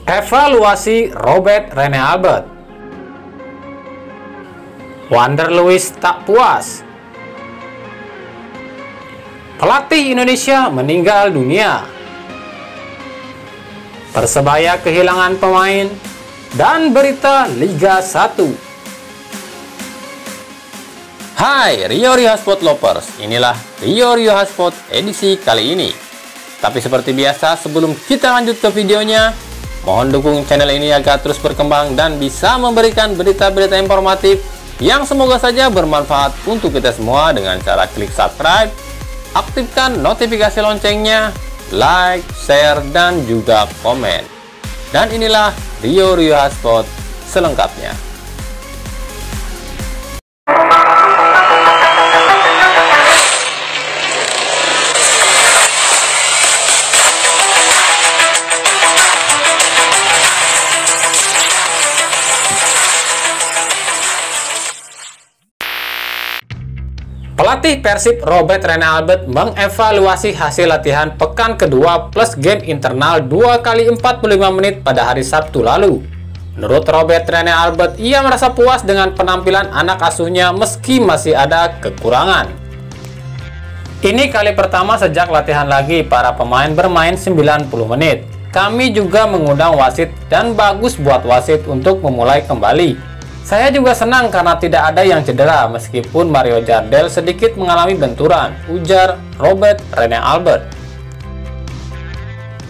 Evaluasi Robert Rene Albert. Wander Luiz tak puas. Pelatih Indonesia meninggal dunia. Persebaya kehilangan pemain. Dan berita Liga 1. Hai Rio Hotspot Lovers, inilah Rio Hotspot edisi kali ini. Tapi seperti biasa, sebelum kita lanjut ke videonya, mohon dukung channel ini agar terus berkembang dan bisa memberikan berita-berita informatif yang semoga saja bermanfaat untuk kita semua dengan cara klik subscribe, aktifkan notifikasi loncengnya, like, share, dan juga komen. Dan inilah Rio Hotspot selengkapnya. Pelatih Persib Robert Rene Albert mengevaluasi hasil latihan pekan kedua plus game internal 2 kali 45 menit pada hari Sabtu lalu. Menurut Robert Rene Albert, ia merasa puas dengan penampilan anak asuhnya meski masih ada kekurangan. Ini kali pertama sejak latihan lagi para pemain bermain 90 menit. Kami juga mengundang wasit dan bagus buat wasit untuk memulai kembali. Saya juga senang karena tidak ada yang cedera meskipun Mario Jardel sedikit mengalami benturan, ujar Robert Rene Albert.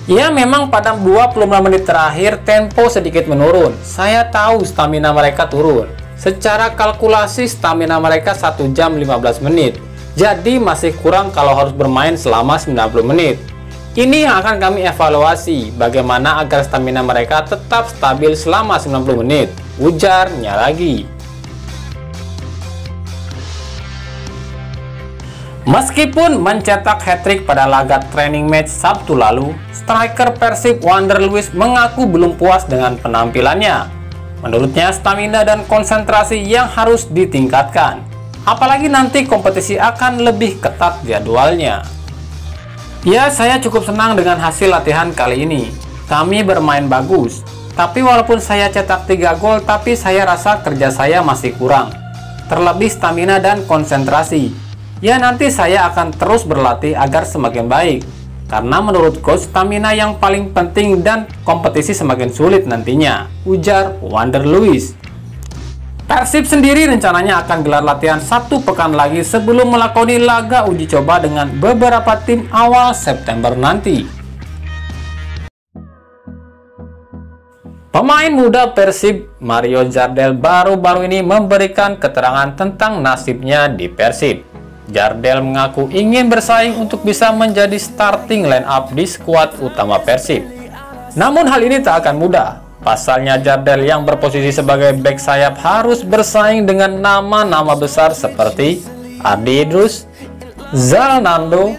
Ya, memang pada 25 menit terakhir tempo sedikit menurun. Saya tahu stamina mereka turun. Secara kalkulasi stamina mereka 1 jam 15 menit. Jadi masih kurang kalau harus bermain selama 90 menit. Ini yang akan kami evaluasi, bagaimana agar stamina mereka tetap stabil selama 90 menit, ujarnya lagi. Meskipun mencetak hat-trick pada laga training match Sabtu lalu, striker Persib Wander Luiz mengaku belum puas dengan penampilannya. Menurutnya, stamina dan konsentrasi yang harus ditingkatkan. Apalagi nanti kompetisi akan lebih ketat jadwalnya. Ya, saya cukup senang dengan hasil latihan kali ini. Kami bermain bagus. Tapi walaupun saya cetak 3 gol, tapi saya rasa kerja saya masih kurang. Terlebih stamina dan konsentrasi. Ya, nanti saya akan terus berlatih agar semakin baik. Karena menurut coach, stamina yang paling penting dan kompetisi semakin sulit nantinya, ujar Wander Luiz. Persib sendiri rencananya akan gelar latihan 1 pekan lagi sebelum melakoni laga uji coba dengan beberapa tim awal September nanti. Pemain muda Persib, Mario Jardel, baru-baru ini memberikan keterangan tentang nasibnya di Persib. Jardel mengaku ingin bersaing untuk bisa menjadi starting line up di skuad utama Persib. Namun hal ini tak akan mudah. Pasalnya Jardel yang berposisi sebagai bek sayap harus bersaing dengan nama-nama besar seperti Ardi Idrus, Zalnando,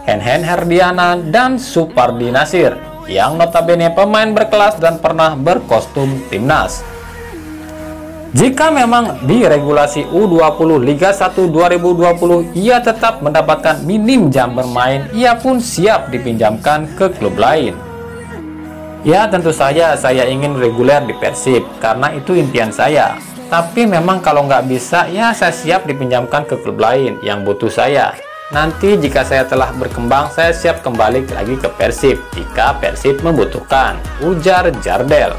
Henhen Herdiana, dan Supardi Nasir yang notabene pemain berkelas dan pernah berkostum timnas. Jika memang di regulasi U20 Liga 1 2020 ia tetap mendapatkan minim jam bermain, ia pun siap dipinjamkan ke klub lain. Ya, tentu saja saya ingin reguler di Persib karena itu impian saya. Tapi memang kalau nggak bisa, ya saya siap dipinjamkan ke klub lain yang butuh saya. Nanti jika saya telah berkembang, saya siap kembali lagi ke Persib jika Persib membutuhkan, ujar Jardel.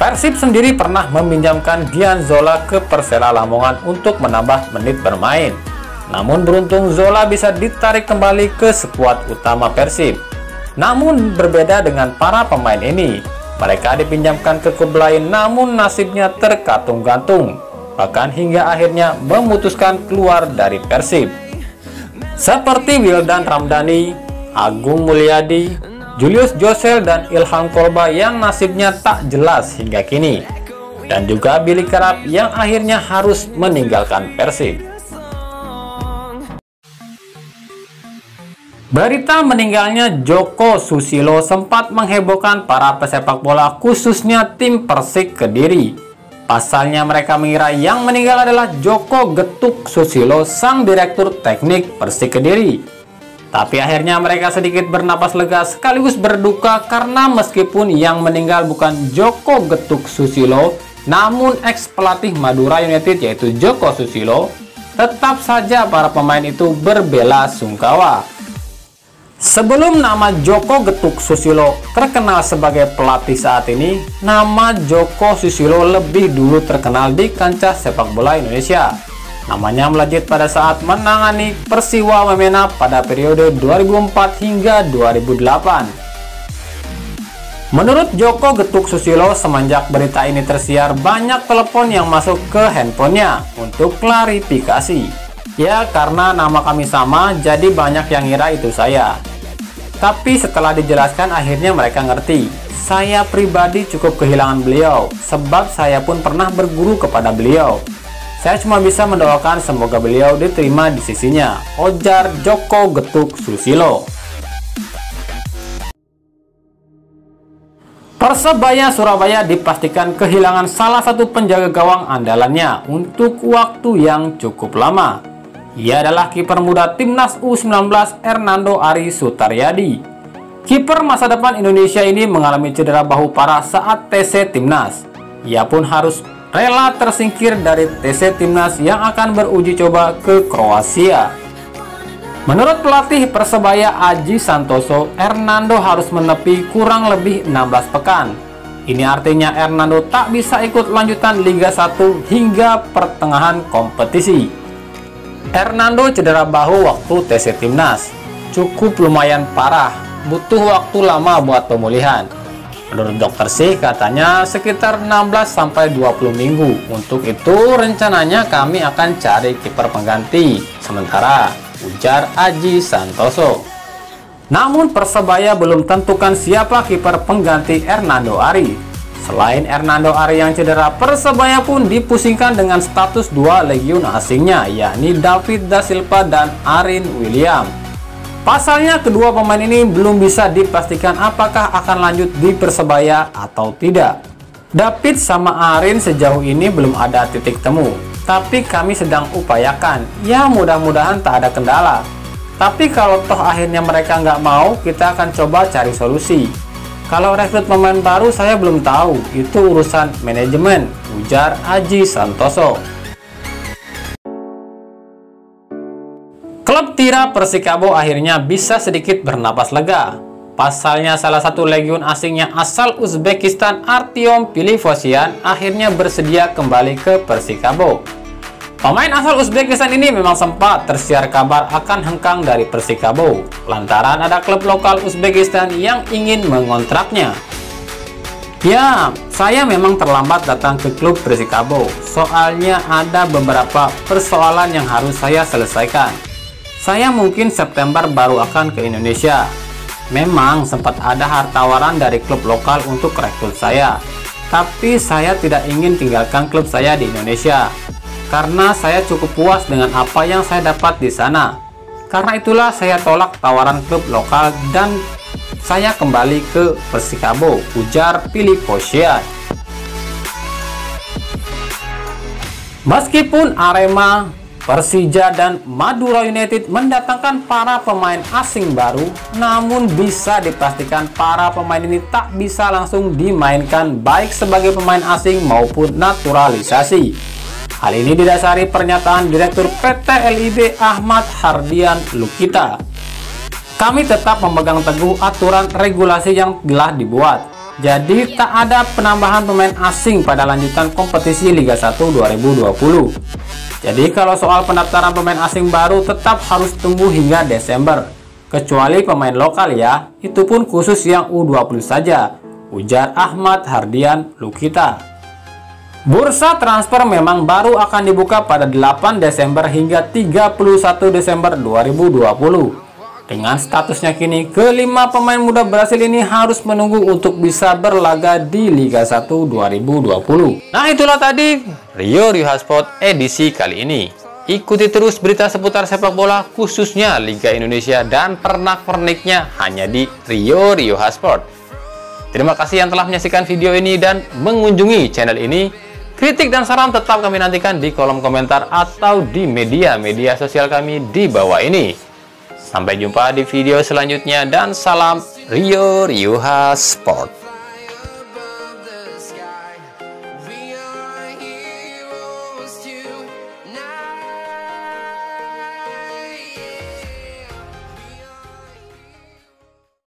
Persib sendiri pernah meminjamkan Dian Zola ke Persela Lamongan untuk menambah menit bermain. Namun beruntung Zola bisa ditarik kembali ke skuad utama Persib. Namun berbeda dengan para pemain ini, mereka dipinjamkan ke klub lain namun nasibnya terkatung-gantung, bahkan hingga akhirnya memutuskan keluar dari Persib. Seperti Wildan Ramdhani, Agung Mulyadi, Julius Josel, dan Ilham Kolba yang nasibnya tak jelas hingga kini. Dan juga Billy Kerap yang akhirnya harus meninggalkan Persib. Berita meninggalnya Joko Susilo sempat menghebohkan para pesepak bola khususnya tim Persik Kediri. Pasalnya mereka mengira yang meninggal adalah Joko Getuk Susilo, sang direktur teknik Persik Kediri. Tapi akhirnya mereka sedikit bernapas lega sekaligus berduka karena meskipun yang meninggal bukan Joko Getuk Susilo, namun ex pelatih Madura United yaitu Joko Susilo, tetap saja para pemain itu berbela sungkawa. Sebelum nama Joko Getuk Susilo terkenal sebagai pelatih saat ini, nama Joko Susilo lebih dulu terkenal di kancah sepak bola Indonesia. Namanya melejit pada saat menangani Persiwa Wamena pada periode 2004 hingga 2008. Menurut Joko Getuk Susilo, semenjak berita ini tersiar, banyak telepon yang masuk ke handphonenya untuk klarifikasi. Ya, karena nama kami sama, jadi banyak yang ngira itu saya. Tapi setelah dijelaskan, akhirnya mereka ngerti. Saya pribadi cukup kehilangan beliau, sebab saya pun pernah berguru kepada beliau. Saya cuma bisa mendoakan semoga beliau diterima di sisinya, ujar Joko Getuk Susilo. Persebaya Surabaya dipastikan kehilangan salah satu penjaga gawang andalannya untuk waktu yang cukup lama. Ia adalah kiper muda Timnas U19 Hernando Ari Sutaryadi. Kiper masa depan Indonesia ini mengalami cedera bahu parah saat TC Timnas. Ia pun harus rela tersingkir dari TC Timnas yang akan beruji coba ke Kroasia. Menurut pelatih Persebaya Aji Santoso, Hernando harus menepi kurang lebih 16 pekan. Ini artinya Hernando tak bisa ikut lanjutan Liga 1 hingga pertengahan kompetisi. Hernando cedera bahu waktu TC Timnas. Cukup lumayan parah, butuh waktu lama buat pemulihan. Menurut dokter sih katanya sekitar 16-20 minggu. Untuk itu rencananya kami akan cari kiper pengganti sementara, ujar Aji Santoso. Namun Persebaya belum tentukan siapa kiper pengganti Hernando Ari. Selain Hernando Ari yang cedera, Persebaya pun dipusingkan dengan status 2 legiun asingnya, yakni David Da Silva dan Arin William. Pasalnya kedua pemain ini belum bisa dipastikan apakah akan lanjut di Persebaya atau tidak. David sama Arin sejauh ini belum ada titik temu, tapi kami sedang upayakan. Ya mudah-mudahan tak ada kendala. Tapi kalau toh akhirnya mereka nggak mau, kita akan coba cari solusi. Kalau rekrut pemain baru saya belum tahu, itu urusan manajemen, ujar Aji Santoso. Klub Tira Persikabo akhirnya bisa sedikit bernapas lega. Pasalnya salah satu legiun asingnya asal Uzbekistan, Artyom Pilivosyan, akhirnya bersedia kembali ke Persikabo. Pemain asal Uzbekistan ini memang sempat tersiar kabar akan hengkang dari Persikabo, lantaran ada klub lokal Uzbekistan yang ingin mengontraknya. Ya, saya memang terlambat datang ke klub Persikabo, soalnya ada beberapa persoalan yang harus saya selesaikan. Saya mungkin September baru akan ke Indonesia. Memang sempat ada tawaran dari klub lokal untuk rekrut saya, tapi saya tidak ingin tinggalkan klub saya di Indonesia karena saya cukup puas dengan apa yang saya dapat di sana. Karena itulah saya tolak tawaran klub lokal dan saya kembali ke Persikabo, ujar Pilivosyan. Meskipun Arema, Persija dan Madura United mendatangkan para pemain asing baru, namun bisa dipastikan para pemain ini tak bisa langsung dimainkan baik sebagai pemain asing maupun naturalisasi. Hal ini didasari pernyataan Direktur PT LIB Ahmad Hardian Lukita. Kami tetap memegang teguh aturan regulasi yang telah dibuat. Jadi tak ada penambahan pemain asing pada lanjutan kompetisi Liga 1 2020. Jadi kalau soal pendaftaran pemain asing baru tetap harus tunggu hingga Desember. Kecuali pemain lokal ya, itu pun khusus yang U20 saja, ujar Ahmad Hardian Lukita. Bursa transfer memang baru akan dibuka pada 8 Desember hingga 31 Desember 2020. Dengan statusnya kini, kelima pemain muda Brasil ini harus menunggu untuk bisa berlaga di Liga 1 2020. Nah itulah tadi Rio Sport edisi kali ini. Ikuti terus berita seputar sepak bola khususnya Liga Indonesia dan pernak-perniknya hanya di Rio Sport. Terima kasih yang telah menyaksikan video ini dan mengunjungi channel ini. Kritik dan saran tetap kami nantikan di kolom komentar atau di media sosial kami di bawah ini. Sampai jumpa di video selanjutnya dan salam Rio Rioja Sport.